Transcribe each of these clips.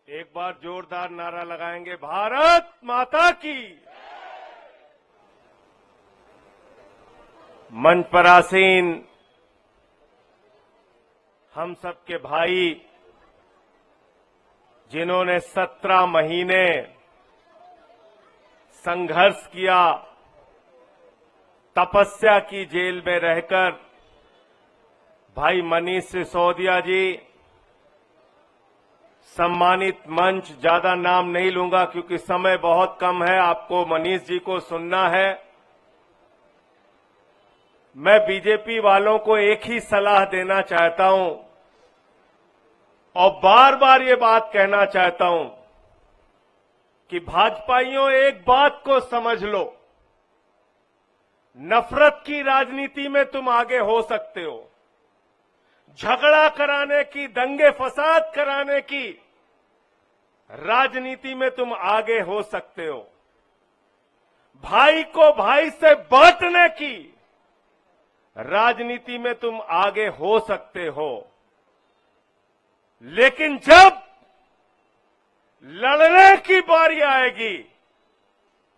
एक बार जोरदार नारा लगाएंगे, भारत माता की। मंच पर आसीन हम सबके भाई, जिन्होंने 17 महीने संघर्ष किया, तपस्या की जेल में रहकर, भाई मनीष सिसोदिया जी, सम्मानित मंच, ज्यादा नाम नहीं लूंगा क्योंकि समय बहुत कम है, आपको मनीष जी को सुनना है। मैं बीजेपी वालों को एक ही सलाह देना चाहता हूं और बार बार ये बात कहना चाहता हूं कि भाजपाइयों, एक बात को समझ लो, नफरत की राजनीति में तुम आगे हो सकते हो, झगड़ा कराने की, दंगे फसाद कराने की राजनीति में तुम आगे हो सकते हो, भाई को भाई से बांटने की राजनीति में तुम आगे हो सकते हो, लेकिन जब लड़ने की बारी आएगी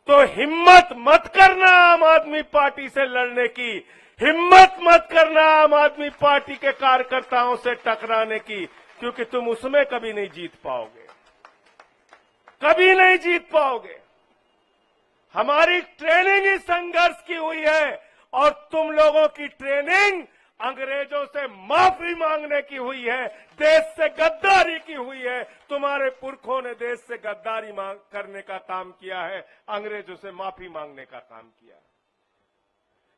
तो हिम्मत मत करना आम आदमी पार्टी से लड़ने की, हिम्मत मत करना आम आदमी पार्टी के कार्यकर्ताओं से टकराने की, क्योंकि तुम उसमें कभी नहीं जीत पाओगे, कभी नहीं जीत पाओगे। हमारी ट्रेनिंग ही संघर्ष की हुई है और तुम लोगों की ट्रेनिंग अंग्रेजों से माफी मांगने की हुई है, देश से गद्दारी की हुई है। तुम्हारे पुरखों ने देश से गद्दारी करने का काम किया है, अंग्रेजों से माफी मांगने का काम किया है।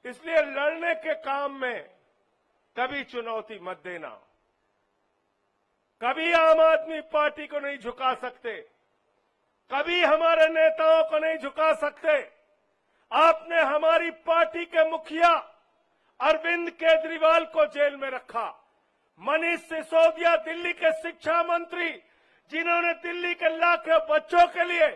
इसलिए लड़ने के काम में कभी चुनौती मत देना, कभी आम आदमी पार्टी को नहीं झुका सकते, कभी हमारे नेताओं को नहीं झुका सकते। आपने हमारी पार्टी के मुखिया अरविंद केजरीवाल को जेल में रखा, मनीष सिसोदिया दिल्ली के शिक्षा मंत्री, जिन्होंने दिल्ली के लाखों बच्चों के लिए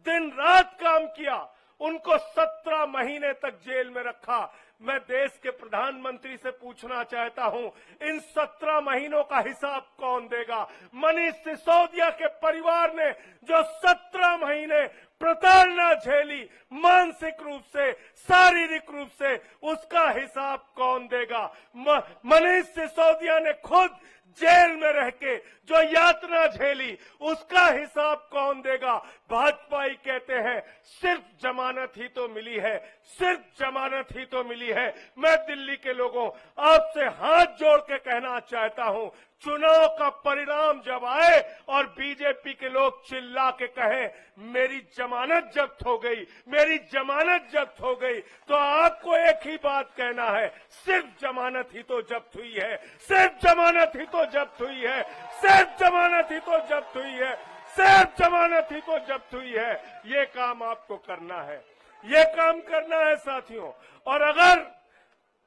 दिन रात काम किया, उनको 17 महीने तक जेल में रखा। मैं देश के प्रधानमंत्री से पूछना चाहता हूं, इन 17 महीनों का हिसाब कौन देगा? मनीष सिसोदिया के परिवार ने जो 17 महीने प्रताड़ना झेली, मानसिक रूप से, शारीरिक रूप से, उसका हिसाब कौन देगा? मनीष सिसोदिया ने खुद जेल में रह के जो यातना झेली, उसका हिसाब कौन देगा? भाजपाई कहते हैं सिर्फ जमानत ही तो मिली है, सिर्फ जमानत ही तो मिली है। मैं दिल्ली के लोगों, आपसे हाथ जोड़ के कहना चाहता हूं, चुनाव का परिणाम जब आए और बीजेपी के लोग चिल्ला के कहें मेरी जमानत जब्त हो गई, मेरी जमानत जब्त हो गई, तो आपको एक ही बात कहना है, सिर्फ जमानत ही तो जब्त हुई है, सिर्फ जमानत ही तो जब्त हुई है, सिर्फ जमानत ही तो जब्त हुई है, सिर्फ जमानत ही तो जब्त हुई है। ये काम आपको करना है, ये काम करना है साथियों। और अगर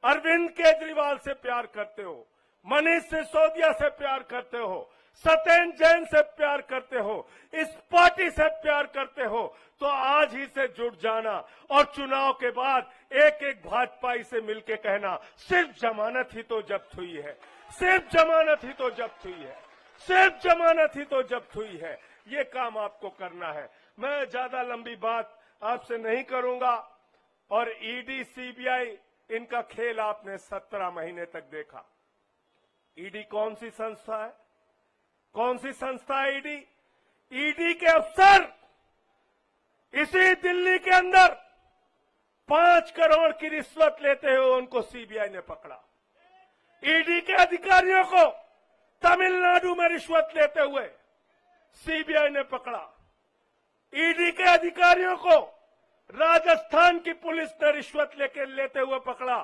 अरविंद केजरीवाल से प्यार करते हो, मनीष सिसोदिया से प्यार करते हो, सत्येंद्र जैन से प्यार करते हो, इस पार्टी से प्यार करते हो, तो आज ही से जुट जाना और चुनाव के बाद एक एक भाजपाई से मिलके कहना सिर्फ जमानत ही तो जब्त हुई है, सिर्फ जमानत ही तो जब्त हुई है, सिर्फ जमानत ही तो जब्त हुई है। ये काम आपको करना है। मैं ज्यादा लंबी बात आपसे नहीं करूंगा। और ईडी, सीबीआई, इनका खेल आपने 17 महीने तक देखा। ईडी कौन सी संस्था है? कौन सी संस्था है ईडी? ईडी के अफसर इसी दिल्ली के अंदर 5 करोड़ की रिश्वत लेते हुए उनको सीबीआई ने पकड़ा। ईडी के अधिकारियों को तमिलनाडु में रिश्वत लेते हुए सीबीआई ने पकड़ा। ईडी के अधिकारियों को राजस्थान की पुलिस ने रिश्वत लेते हुए पकड़ा।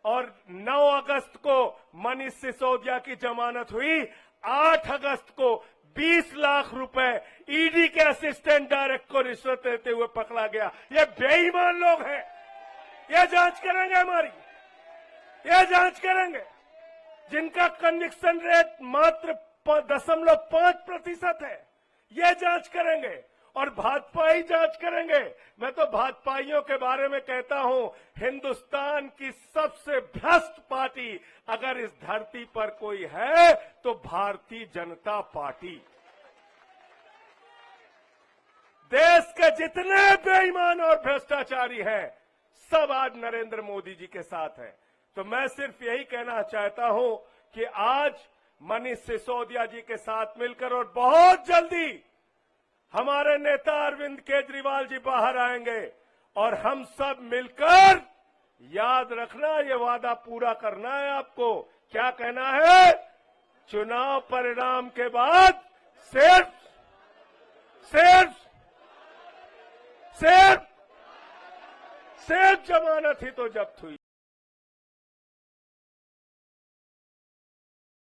और 9 अगस्त को मनीष सिसोदिया की जमानत हुई। 8 अगस्त को 20 लाख रुपए ईडी के असिस्टेंट डायरेक्टर को रिश्वत देते हुए पकड़ा गया। ये बेईमान लोग हैं। ये जांच करेंगे हमारी, ये जांच करेंगे। जिनका कन्विक्शन रेट मात्र 0.5% है, ये जांच करेंगे। और भाजपा ही जांच करेंगे। मैं तो भाजपाइयों के बारे में कहता हूं, हिंदुस्तान की सबसे भ्रष्ट पार्टी अगर इस धरती पर कोई है तो भारतीय जनता पार्टी। देश के जितने बेईमान और भ्रष्टाचारी हैं सब आज नरेंद्र मोदी जी के साथ हैं। तो मैं सिर्फ यही कहना चाहता हूं कि आज मनीष सिसोदिया जी के साथ मिलकर और बहुत जल्दी हमारे नेता अरविंद केजरीवाल जी बाहर आएंगे और हम सब मिलकर, याद रखना ये वादा पूरा करना है आपको। क्या कहना है? चुनाव परिणाम के बाद सिर्फ जमानत ही तो जब्त हुई।